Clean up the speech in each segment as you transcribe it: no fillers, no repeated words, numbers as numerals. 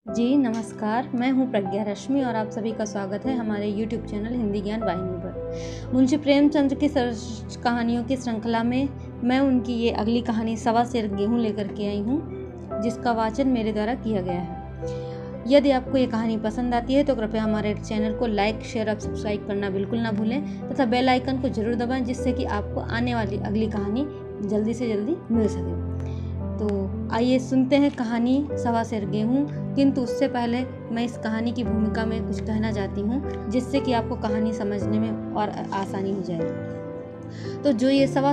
जी नमस्कार, मैं हूं प्रज्ञा रश्मि और आप सभी का स्वागत है हमारे YouTube चैनल हिंदी ज्ञान वाहिनी पर। मुंशी प्रेमचंद की सरस कहानियों की श्रृंखला में मैं उनकी ये अगली कहानी सवा सेर गेहूं लेकर के आई हूं, जिसका वाचन मेरे द्वारा किया गया है। यदि आपको ये कहानी पसंद आती है तो कृपया हमारे चैनल को लाइक, शेयर और सब्सक्राइब करना बिल्कुल ना भूलें तथा बेल आइकन को जरूर दबाएं, जिससे कि आपको आने वाली अगली कहानी जल्दी से जल्दी मिल सके। तो आइए सुनते हैं कहानी सवा सेर गेहूं। किंतु उससे पहले मैं इस कहानी की भूमिका में कुछ कहना चाहती हूँ, जिससे कि आपको कहानी समझने में और आसानी हो जाए। तो जो ये सवा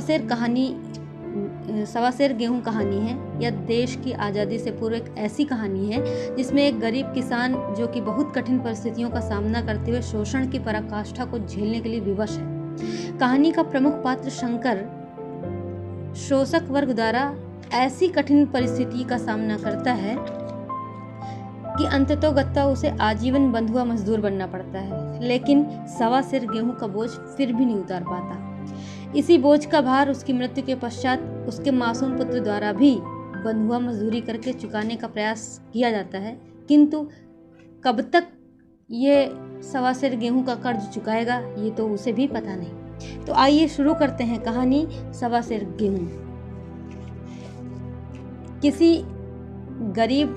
सेर गेहूं कहानी है, यह देश की आज़ादी से पूर्व एक ऐसी कहानी है जिसमें एक गरीब किसान जो कि बहुत कठिन परिस्थितियों का सामना करते हुए शोषण की पराकाष्ठा को झेलने के लिए विवश है। कहानी का प्रमुख पात्र शंकर शोषक वर्ग द्वारा ऐसी कठिन परिस्थिति का सामना करता है कि अंततोगत्वा उसे आजीवन बंधुआ मजदूर बनना पड़ता है, लेकिन सवा सेर गेहूं का बोझ फिर भी नहीं उतार पाता। इसी बोझ का भार उसकी मृत्यु के पश्चात उसके मासूम पुत्र द्वारा भी बंधुआ मजदूरी करके चुकाने का प्रयास किया जाता है, किंतु कब तक ये सवा सेर गेहूं का कर्ज चुकाएगा ये तो उसे भी पता नहीं। तो आइए शुरू करते हैं कहानी सवा सेर गेहूं। किसी गरीब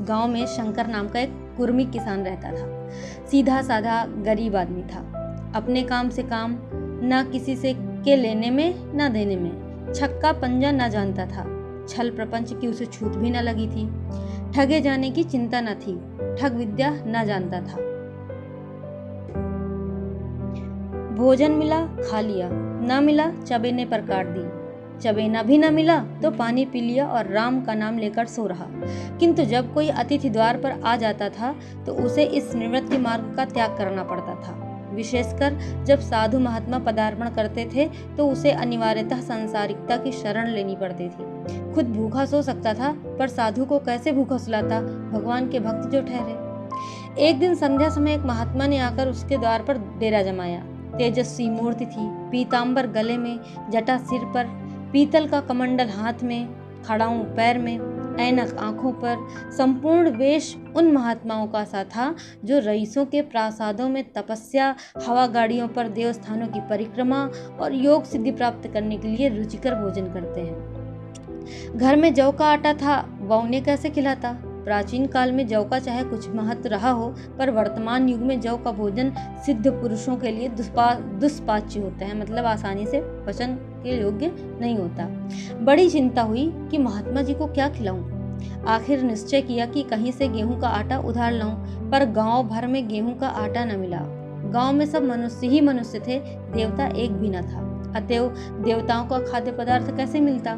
गांव में शंकर नाम का एक कुर्मी किसान रहता था। सीधा साधा गरीब आदमी था। अपने काम से काम, ना किसी से के लेने में ना देने में, छक्का पंजा ना जानता था। छल प्रपंच की उसे छूट भी ना लगी थी। ठगे जाने की चिंता न थी। ठग विद्या ना जानता था। भोजन मिला खा लिया, ना मिला चबेने पर काट दी। चबेना भी न मिला तो पानी पी लिया और राम का नाम लेकर सो रहा। किंतु जब कोई अतिथि द्वार पर आ जाता था तो उसे इस निवृत्ति मार्ग का त्याग करना पड़ता था। विशेषकर जब साधु महात्मा पदार्पण करते थे तो उसे अनिवार्यतः सांसारिकता की शरण लेनी पड़ती थी। खुद भूखा सो सकता था, पर साधु को कैसे भूखा सुलाता, भगवान के भक्त जो ठहरे। एक दिन संध्या समय एक महात्मा ने आकर उसके द्वार पर डेरा जमाया। तेजस्वी मूर्ति थी, पीताम्बर गले में, जटा सिर पर, पीतल का कमंडल हाथ में, खड़ाऊं पैर में, ऐनक आंखों पर। संपूर्ण वेश उन महात्माओं का सा था जो रईसों के प्रासादों में तपस्या, हवा गाड़ियों पर देवस्थानों की परिक्रमा और योग सिद्धि प्राप्त करने के लिए रुचिकर भोजन करते हैं। घर में जौ का आटा था, वह उन्हें कैसे खिलाता। प्राचीन काल में जौ का चाहे कुछ महत्व रहा हो, पर वर्तमान युग में जौ का भोजन सिद्ध पुरुषों के लिए दुष्पाच्य होता है, मतलब आसानी से पचन के योग्य नहीं होता। बड़ी चिंता हुई कि महात्मा जी को क्या खिलाऊं। आखिर निश्चय किया कि कहीं से गेहूं का आटा उधार लाऊं, पर गांव भर में गेहूं का आटा न मिला। गांव में सब मनुष्य ही मनुष्य थे, देवता एक भी न था। अतएव देवताओं का खाद्य पदार्थ कैसे मिलता।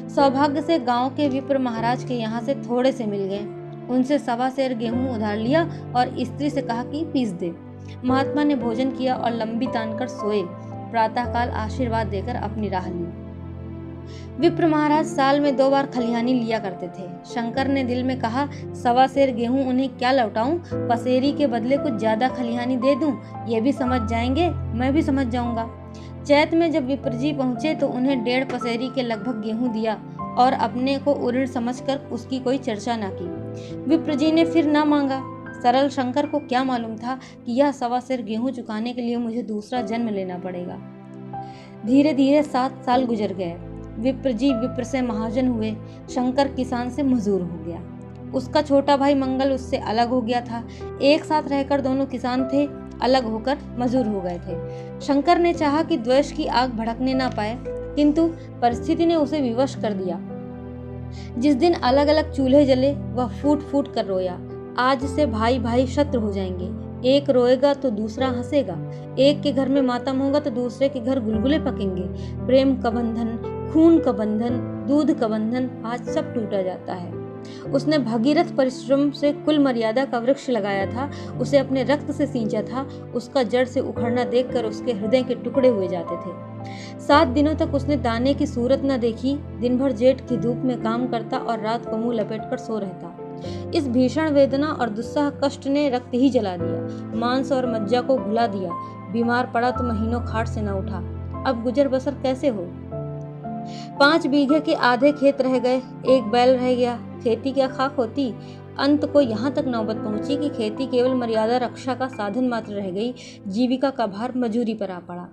सौभाग्य से गांव के विप्र महाराज के यहाँ से थोड़े से मिल गए। उनसे सवा सेर गेहूं उधार लिया और स्त्री से कहा कि पीस दे। महात्मा ने भोजन किया और लंबी तान कर सोए। प्रातःकाल आशीर्वाद देकर अपनी राह ली। विप्र महाराज साल में 2 बार खलिहानी लिया करते थे। शंकर ने दिल में कहा, सवा सेर गेहूं उन्हें क्या लौटाऊं, पसेरी के बदले कुछ ज्यादा खलिहानी दे दूं, ये भी समझ जाएंगे, मैं भी समझ जाऊंगा। चैत में जब विप्र जी पहुंचे तो उन्हें 1.5 पसेरी के लगभग गेहूं दिया और अपने को उऋण समझकर उसकी कोई चर्चा न की। विप्र जी ने फिर न मांगा। सरल शंकर को क्या मालूम था कि यह सवा सेर गेहूं चुकाने के लिए मुझे दूसरा जन्म लेना पड़ेगा। धीरे धीरे 7 साल गुजर गए। विप्र जी विप्र से महाजन हुए। शंकर किसान से मजदूर हो गया। उसका छोटा भाई मंगल उससे अलग हो गया था। एक साथ रहकर दोनों किसान थे, अलग होकर मजदूर हो गए थे। शंकर ने चाहा कि द्वेष की आग भड़कने ना पाए, किंतु परिस्थिति ने उसे विवश कर दिया। जिस दिन अलग अलग चूल्हे जले वह फूट फूट कर रोया। आज से भाई भाई शत्रु हो जाएंगे। एक रोएगा तो दूसरा हंसेगा। एक के घर में मातम होगा तो दूसरे के घर गुलगुले पकेंगे। प्रेम का बंधन, खून का बंधन, दूध का बंधन आज सब टूटा जाता है। उसने भगीरथ परिश्रम से कुल मर्यादा का वृक्ष लगाया था, उसे अपने रक्त से सींचा था। उसका जड़ से उखड़ना देखकर उसके हृदय के टुकड़े हुए जाते थे। 7 दिनों तक उसने दाने की सूरत न देखी। दिन भर जेठ की धूप में काम करता और रात को मुंह लपेटकर सो रहता। इस भीषण वेदना और दुस्सह कष्ट ने रक्त ही जला दिया, मांस और मज्जा को घुला दिया। बीमार पड़ा तो महीनों खाट से न उठा। अब गुजर बसर कैसे हो। 5 बीघे के आधे खेत रह गए, 1 बैल रह गया। खेती क्या खाक होती। अंत को यहाँ तक नौबत पहुंची कि खेती केवल मर्यादा रक्षा का साधन मात्र रह गई। जीविका का भार मजूरी पर आ पड़ा।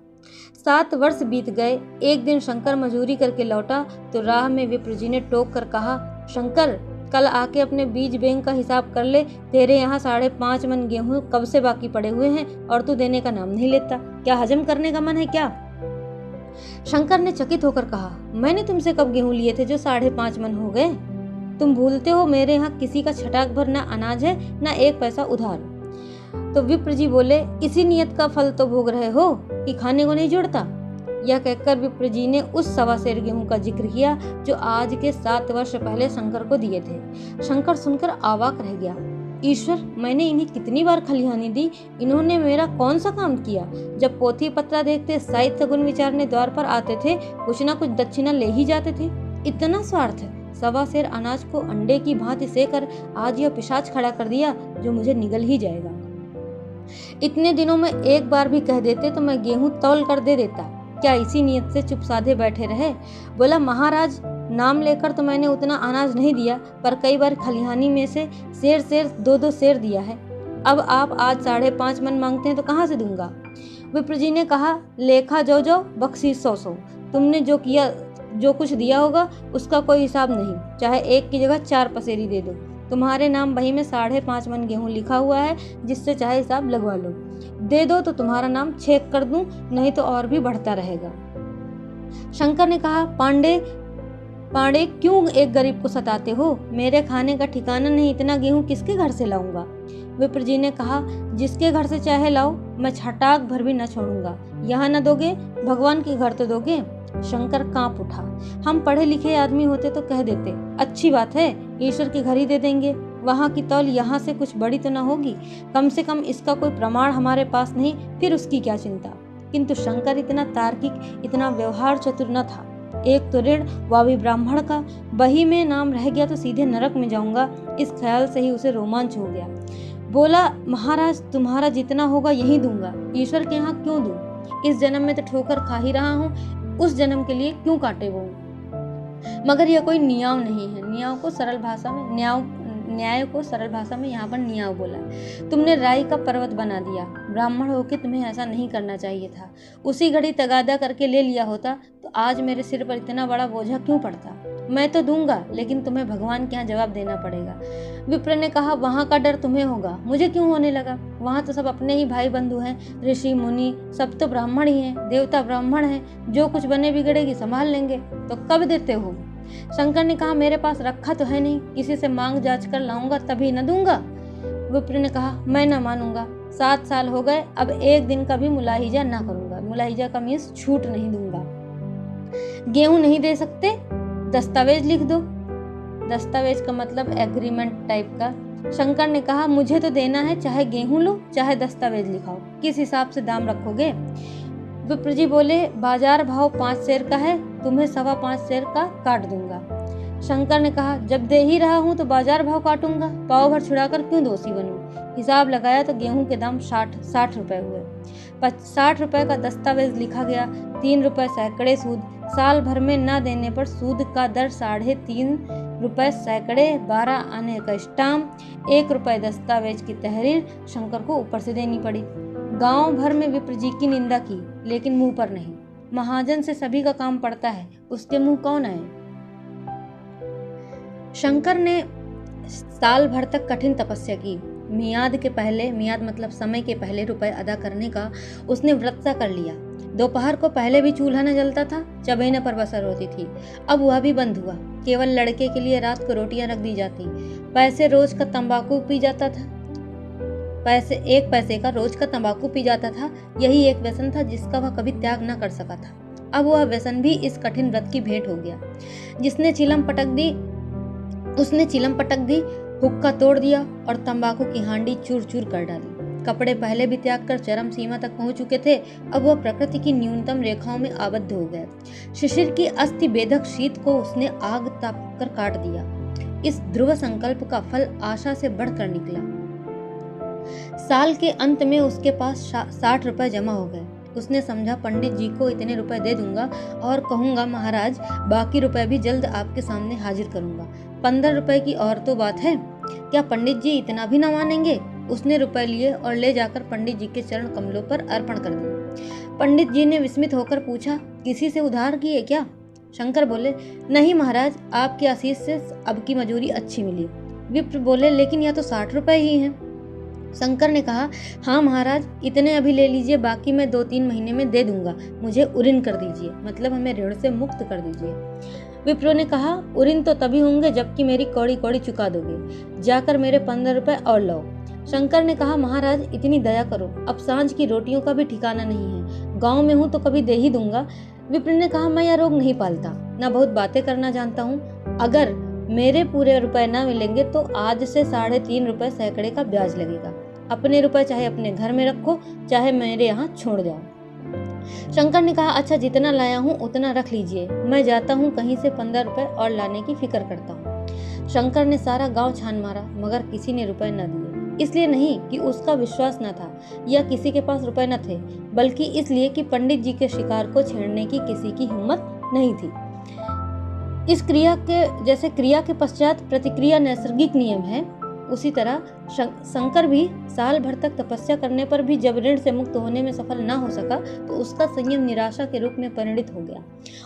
7 वर्ष बीत गए। एक दिन शंकर मजूरी करके लौटा तो राह में विप्र जी ने टोक कर कहा, शंकर, कल आके अपने बीज बैंक का हिसाब कर ले। तेरे यहाँ 5.5 मन गेहूं कब से बाकी पड़े हुए हैं और तू देने का नाम नहीं लेता। क्या हजम करने का मन है क्या? शंकर ने चकित होकर कहा, मैंने तुमसे कब गेहूं लिए थे जो 5.5 मन हो गए? तुम भूलते हो मेरे यहाँ किसी का छटाक भर ना अनाज है ना 1 पैसा उधार। तो विप्र जी बोले, इसी नियत का फल तो भोग रहे हो कि खाने को नहीं जुड़ता। यह कहकर विप्र जी ने उस 1.25 सेर गेहूं का जिक्र किया जो आज के 7 वर्ष पहले शंकर को दिए थे। शंकर सुनकर अवाक रह गया। ईश्वर, मैंने इन्हें कितनी बार खलिहानी दी, इन्होंने मेरा कौन सा काम किया? जब पोथी पत्रा देखते, साहित्य गुण विचारने द्वार पर आते थे, कुछ ना कुछ दक्षिणा ले ही जाते थे। इतना स्वार्थ! 1.25 सेर अनाज को अंडे की भांति सेकर आज यह पिशाच खड़ा कर दिया जो मुझे निगल ही जाएगा। इतने दिनों में एक बार भी कह देते तो मैं गेहूं तौल कर दे देता। क्या इसी नियत से चुप साधे बैठे रहे? बोला, महाराज, नाम लेकर तो मैंने उतना अनाज नहीं दिया, पर कई बार खलिहानी में से सेर 2-2 सेर दिया है। अब आप आज 5.5 मन मांगते हैं तो कहाँ से दूंगा? विप्र जी ने कहा, लेखा जो बख्शीश 100। तुमने जो कुछ दिया होगा उसका कोई हिसाब नहीं, चाहे 1 की जगह 4 पसेरी दे दो। तुम्हारे नाम बही में 5.5 मन गेहूं लिखा हुआ है, जिससे चाहे हिसाब लगवा लो। दे दो तो तुम्हारा नाम छेक कर दूं, नहीं तो और भी बढ़ता रहेगा। शंकर ने कहा, पांडे क्यों एक गरीब को सताते हो? मेरे खाने का ठिकाना नहीं, इतना गेहूं किसके घर से लाऊंगा? विप्र जी ने कहा, जिसके घर से चाहे लाओ, मैं छटाक भर भी न छोड़ूंगा। यहाँ न दोगे, भगवान के घर तो दोगे। शंकर कांप उठा। हम पढ़े लिखे आदमी होते तो कह देते, अच्छी बात है, ईश्वर के घर ही दे देंगे। वहाँ की तौल यहाँ से कुछ बड़ी तो न होगी, कम से कम इसका कोई प्रमाण हमारे पास नहीं, फिर उसकी क्या चिंता। किंतु शंकर इतना तार्किक, इतना व्यवहार चतुर न था। एक तो ऋण, वह भी ब्राह्मण का, बही में नाम रह गया तो सीधे नरक में जाऊंगा, इस ख्याल से ही उसे रोमांच हो गया। बोला, महाराज, तुम्हारा जितना होगा यही दूंगा, ईश्वर के यहाँ क्यों दूं? इस जन्म में तो ठोकर खा ही रहा हूँ, उस जन्म के लिए क्यों काटे वो? मगर यह कोई न्याय नहीं है। न्याय को सरल भाषा में यहाँ पर न्याय बोला। तुमने राई का पर्वत बना दिया। ब्राह्मण होके तुम्हें ऐसा नहीं करना चाहिए था। उसी घड़ी तगादा करके ले लिया होता तो आज मेरे सिर पर इतना बड़ा बोझा क्यों पड़ता? मैं तो दूंगा, लेकिन तुम्हें भगवान के यहाँ जवाब देना पड़ेगा। विप्र ने कहा, वहाँ का डर तुम्हें होगा, मुझे क्यों होने लगा? वहाँ तो सब अपने ही भाई बंधु हैं, ऋषि मुनि सब तो ब्राह्मण ही हैं, देवता ब्राह्मण हैं, जो कुछ बने बिगड़ेगी संभाल लेंगे। तो कब देते हो? शंकर ने कहा, मेरे पास रखा तो है नहीं, किसी से मांग जांच कर लाऊंगा तभी न दूंगा। विप्र ने कहा, मैं न मानूंगा। 7 साल हो गए, अब एक दिन का भी मुलाहिजा ना करूंगा। मुलाहिजा का मीन्स छूट नहीं दूंगा। गेहूं नहीं दे सकते? दस्तावेज लिख दो। दस्तावेज का मतलब एग्रीमेंट टाइप का। शंकर ने कहा, मुझे तो देना है, चाहे गेहूं लो चाहे दस्तावेज लिखाओ। किस हिसाब से दाम रखोगे? विप्र जी बोले, बाजार भाव 5 सेर का है, तुम्हें 5.25 सेर का काट दूंगा। शंकर ने कहा, जब दे ही रहा हूँ तो बाजार भाव काटूंगा, पाव भर छुड़ाकर क्यों दोषी बनूं? हिसाब लगाया तो गेहूं के दाम 60 रुपए हुए। 60 रुपए का दस्तावेज लिखा गया, 3 रुपए सैकड़े सूद। साल भर में न देने पर सूद का दर 3.5 रुपए सैकड़े, 12 आने का स्टाम्प, 1 रुपए दस्तावेज की तहरीर शंकर को ऊपर से देनी पड़ी। गांव भर में विप्र जी की निंदा की, लेकिन मुंह पर नहीं। महाजन से सभी का काम पड़ता है, उसके मुंह कौन आए? शंकर ने साल भर तक कठिन तपस्या की। मियाद मतलब समय के पहले रुपए अदा करने का उसने व्रत सा कर लिया। दोपहर को पहले भी चूल्हा न जलता था, चबेने पर बसर होती थी, अब वह भी बंद हुआ। केवल लड़के के लिए रात को रोटियां रख दी जाती। पैसे रोज का तंबाकू पी जाता था। 1 पैसे का रोज का तंबाकू पी जाता था। यही एक व्यसन था जिसका वह कभी त्याग न कर सका था। अब वह व्यसन भी इस कठिन व्रत की भेंट हो गया। जिसने चिलम पटक दी, हुक्का तोड़ दिया और तंबाकू की हांडी चूर चूर कर डाली। कपड़े पहले भी त्याग कर चरम सीमा तक पहुंच चुके थे, अब वह प्रकृति की न्यूनतम रेखाओं में आबद्ध हो गए। शिशिर की अस्थि बेधक शीत को उसने आग ताप कर काट दिया। इस ध्रुव संकल्प का फल आशा से बढ़कर निकला। साल के अंत में उसके पास 60 रुपए जमा हो गए। उसने समझा, पंडित जी को इतने रुपए दे दूंगा और कहूंगा, महाराज बाकी रुपए भी जल्द आपके सामने हाजिर करूंगा। 15 रुपए की और तो बात है। क्या पंडित जी इतना भी न मानेंगे? उसने रुपए लिए और ले जाकर पंडित जी के चरण कमलों पर अर्पण कर दिए। पंडित जी ने विस्मित होकर पूछा, किसी से उधार किए क्या? शंकर बोले, नहीं महाराज, आपकी आशीष से अब की मजूरी अच्छी मिली। विप्र बोले, लेकिन यह तो 60 रुपए ही हैं। शंकर ने कहा, हाँ महाराज, इतने अभी ले लीजिए, बाकी मैं 2-3 महीने में दे दूंगा। मुझे उऋण कर दीजिए, मतलब हमें ऋण से मुक्त कर दीजिए। विप्रो ने कहा, उऋण तो तभी होंगे जबकि मेरी कौड़ी कौड़ी चुका दोगे। जाकर मेरे 15 रुपए और लाओ। शंकर ने कहा, महाराज इतनी दया करो, अब सांझ की रोटियों का भी ठिकाना नहीं है। गाँव में हूँ तो कभी दे ही दूंगा। विप्र ने कहा, मैं यह रोग नहीं पालता, न बहुत बातें करना जानता हूँ। अगर मेरे पूरे रुपए न मिलेंगे तो आज से 3.5 रुपए सैकड़े का ब्याज लगेगा। अपने रुपए चाहे अपने घर में रखो, चाहे मेरे यहाँ छोड़ जाओ। शंकर ने कहा, अच्छा जितना लाया हूँ उतना रख लीजिए, मैं जाता हूँ कहीं से 15 रुपए और लाने की फिक्र करता हूँ। शंकर ने सारा गांव छान मारा, मगर किसी ने रुपए न दिए। इसलिए नहीं कि उसका विश्वास न था या किसी के पास रुपए न थे, बल्कि इसलिए कि पंडित जी के शिकार को छेड़ने की किसी की हिम्मत नहीं थी। इस क्रिया के जैसे क्रिया के पश्चात प्रतिक्रिया नैसर्गिक नियम है, उसी तरह शंकर भी साल भर तक तपस्या करने पर भी जब ऋण से मुक्त होने में सफल न हो सका तो उसका संयम निराशा के रूप में परिणित हो गया।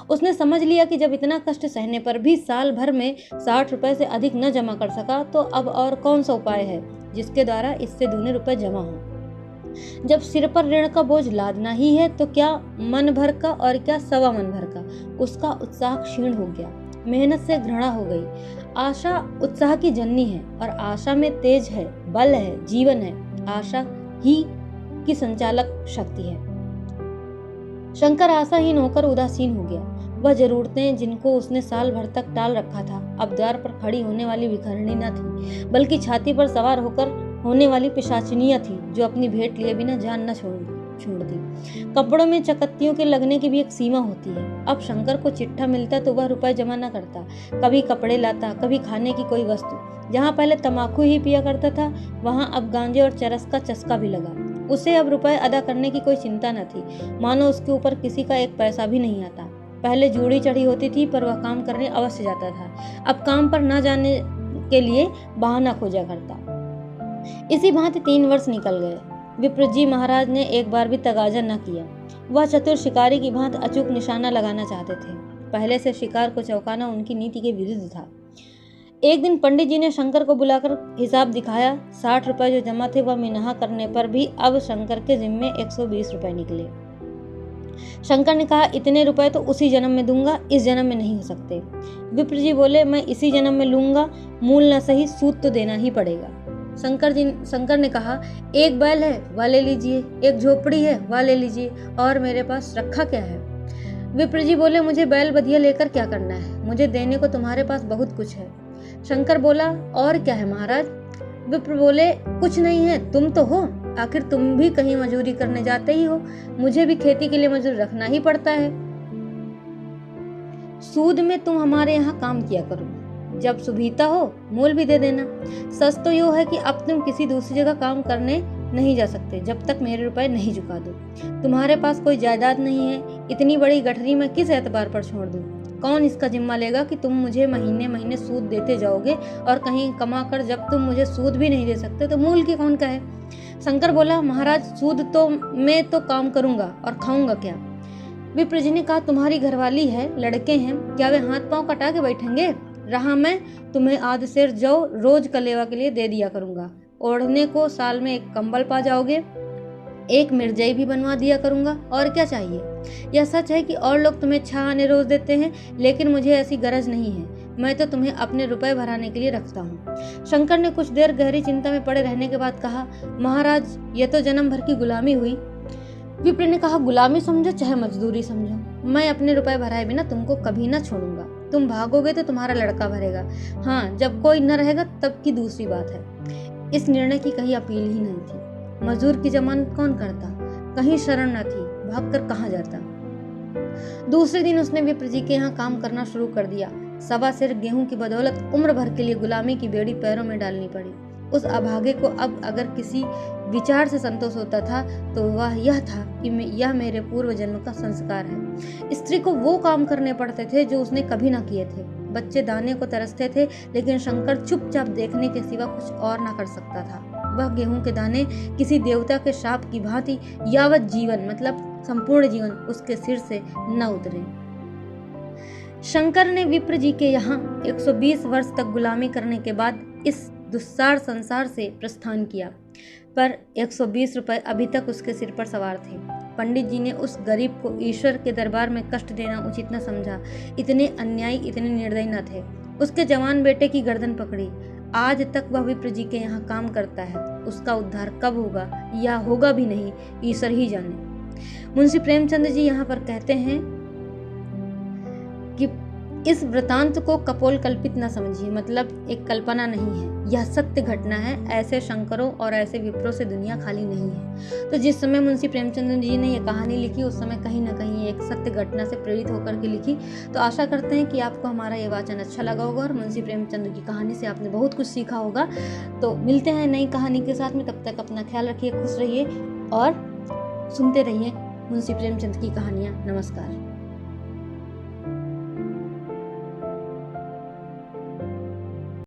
उसने समझ लिया कि जब इतना कष्ट सहने पर भी साल भर में 60 रुपए से अधिक न जमा कर सका तो अब और कौन सा उपाय है जिसके द्वारा इससे दूने रुपए जमा हो। जब सिर पर ऋण का बोझ लादना ही है तो क्या मन भर का और क्या सवा मन भर का। उसका उत्साह क्षीण हो गया, मेहनत से घृणा हो गई। आशा उत्साह की जननी है और आशा में तेज है, बल है, जीवन है। आशा ही की संचालक शक्ति है। शंकर आशाहीन होकर उदासीन हो गया। वह जरूरतें जिनको उसने साल भर तक टाल रखा था अब द्वार पर खड़ी होने वाली भिखारिणी न थी, बल्कि छाती पर सवार होकर होने वाली पिशाचिनियां थी जो अपनी भेंट लिए बिना जान न छोड़ती। कपड़ों में चकत्तियों के लगने की भी एक सीमा होती है। अब शंकर को चिट्ठा मिलता तो वह रुपए जमा न करता, कभी कपड़े लाता, कभी खाने की कोई वस्तु। जहाँ पहले तमाकू ही पिया करता था वहाँ अब गांजे और चरस का चस्का भी लगा। उसे अब रुपए अदा करने की कोई चिंता न थी, मानो उसके ऊपर किसी का एक पैसा भी नहीं आता। पहले जूड़ी चढ़ी होती थी पर वह काम करने अवश्य जाता था, अब काम पर न जाने के लिए बहाना खोजा करता। इसी भांति 3 वर्ष निकल गए। विप्रजी महाराज ने एक बार भी तगाजा न किया। वह चतुर शिकारी की भांति अचूक निशाना लगाना चाहते थे। पहले से शिकार को चौंकाना उनकी नीति के विरुद्ध था। एक दिन पंडित जी ने शंकर को बुलाकर हिसाब दिखाया। 60 रुपए जो जमा थे वह मिनाहा करने पर भी अब शंकर के जिम्मे 120 रुपए निकले। शंकर ने कहा, इतने रुपए तो उसी जन्म में दूंगा, इस जन्म में नहीं हो सकते। विप्र जी बोले, मैं इसी जन्म में लूंगा, मूल न सही सूद तो देना ही पड़ेगा। शंकर ने कहा, एक बैल है वह ले लीजिए, एक झोपड़ी है वह ले लीजिए, और मेरे पास रखा क्या है। विप्र जी बोले, मुझे बैल बधिया लेकर क्या करना है, मुझे देने को तुम्हारे पास बहुत कुछ है। शंकर बोला, और क्या है महाराज। विप्र बोले, कुछ नहीं है, तुम तो हो, आखिर तुम भी कहीं मजूरी करने जाते ही हो, मुझे भी खेती के लिए मजूर रखना ही पड़ता है। सूद में तुम हमारे यहाँ काम किया करो, जब सुबीता हो मूल भी दे देना। सच तो यो है कि अब तुम किसी दूसरी जगह काम करने नहीं जा सकते जब तक मेरे रुपए नहीं चुका दो। तुम्हारे पास कोई जायदाद नहीं है, इतनी बड़ी गठरी मैं किस एतबार पर छोड़ दूं। कौन इसका जिम्मा लेगा कि तुम मुझे महीने महीने सूद देते जाओगे, और कहीं कमा कर जब तुम मुझे सूद भी नहीं दे सकते तो मूल की कौन कहे। शंकर बोला, महाराज सूद तो मैं तो काम करूंगा और खाऊंगा क्या। विप्र जी ने कहा, तुम्हारी घरवाली है, लड़के हैं, क्या वे हाथ पांव कटा के बैठेंगे। रहा मैं, तुम्हें आध सेर जौ रोज कलेवा के लिए दे दिया करूंगा, ओढ़ने को साल में एक कंबल पा जाओगे, एक मिर्जाई भी बनवा दिया करूंगा, और क्या चाहिए। यह सच है कि और लोग तुम्हें छाने रोज देते हैं, लेकिन मुझे ऐसी गरज नहीं है, मैं तो तुम्हें अपने रुपए भराने के लिए रखता हूँ। शंकर ने कुछ देर गहरी चिंता में पड़े रहने के बाद कहा, महाराज यह तो जन्म भर की गुलामी हुई। विप्र ने कहा, गुलामी समझो चाहे मजदूरी समझो, मैं अपने रुपए भराए बिना तुमको कभी न छोड़ूंगा। तुम भागोगे तो तुम्हारा लड़का भरेगा, हाँ जब कोई न रहेगा तब की दूसरी बात है। इस निर्णय की कहीं अपील ही नहीं थी। मजदूर की जमानत कौन करता, कहीं शरण न थी, भागकर कहाँ जाता। दूसरे दिन उसने विप्र जी के यहाँ काम करना शुरू कर दिया। 1.25 सेर गेहूं की बदौलत उम्र भर के लिए गुलामी की बेड़ी पैरों में डालनी पड़ी। उस अभागे को अब अगर किसी विचार से संतोष होता था तो वह यह था कि यह मेरे पूर्व जन्म का संस्कार है। स्त्री को वो काम करने पड़ते थे जो उसने कभी ना किए थे। बच्चे दाने को तरसते थे, लेकिन शंकर चुपचाप देखने के सिवा कुछ और न कर सकता था। वह गेहूं के दाने किसी देवता के शाप की भांति यावत जीवन मतलब संपूर्ण जीवन उसके सिर से न उतरे। शंकर ने विप्र जी के यहाँ 120 वर्ष तक गुलामी करने के बाद इस दुस्सार संसार से प्रस्थान किया, पर 120 रुपए अभी तक उसके सिर पर सवार थे। पंडित जी ने उस गरीब को ईश्वर के दरबार में कष्ट देना उचित न समझा। इतने अन्यायी, इतने निर्दयी न थे। उसके जवान बेटे की गर्दन पकड़ी। आज तक वह विप्र जी के यहाँ काम करता है। उसका उद्धार कब होगा या होगा भी नहीं, ईश्वर ही जाने। मुंशी प्रेमचंद जी यहाँ पर कहते हैं कि इस वृतांत को कपोल कल्पित न समझिए, मतलब एक कल्पना नहीं है, यह सत्य घटना है। ऐसे शंकरों और ऐसे विप्रों से दुनिया खाली नहीं है। तो जिस समय मुंशी प्रेमचंद जी ने यह कहानी लिखी, उस समय कहीं ना कहीं एक सत्य घटना से प्रेरित होकर के लिखी। तो आशा करते हैं कि आपको हमारा ये वाचन अच्छा लगा होगा और मुंशी प्रेमचंद की कहानी से आपने बहुत कुछ सीखा होगा। तो मिलते हैं नई कहानी के साथ में, तब तक अपना ख्याल रखिए, खुश रहिए और सुनते रहिए मुंशी प्रेमचंद की कहानियाँ। नमस्कार।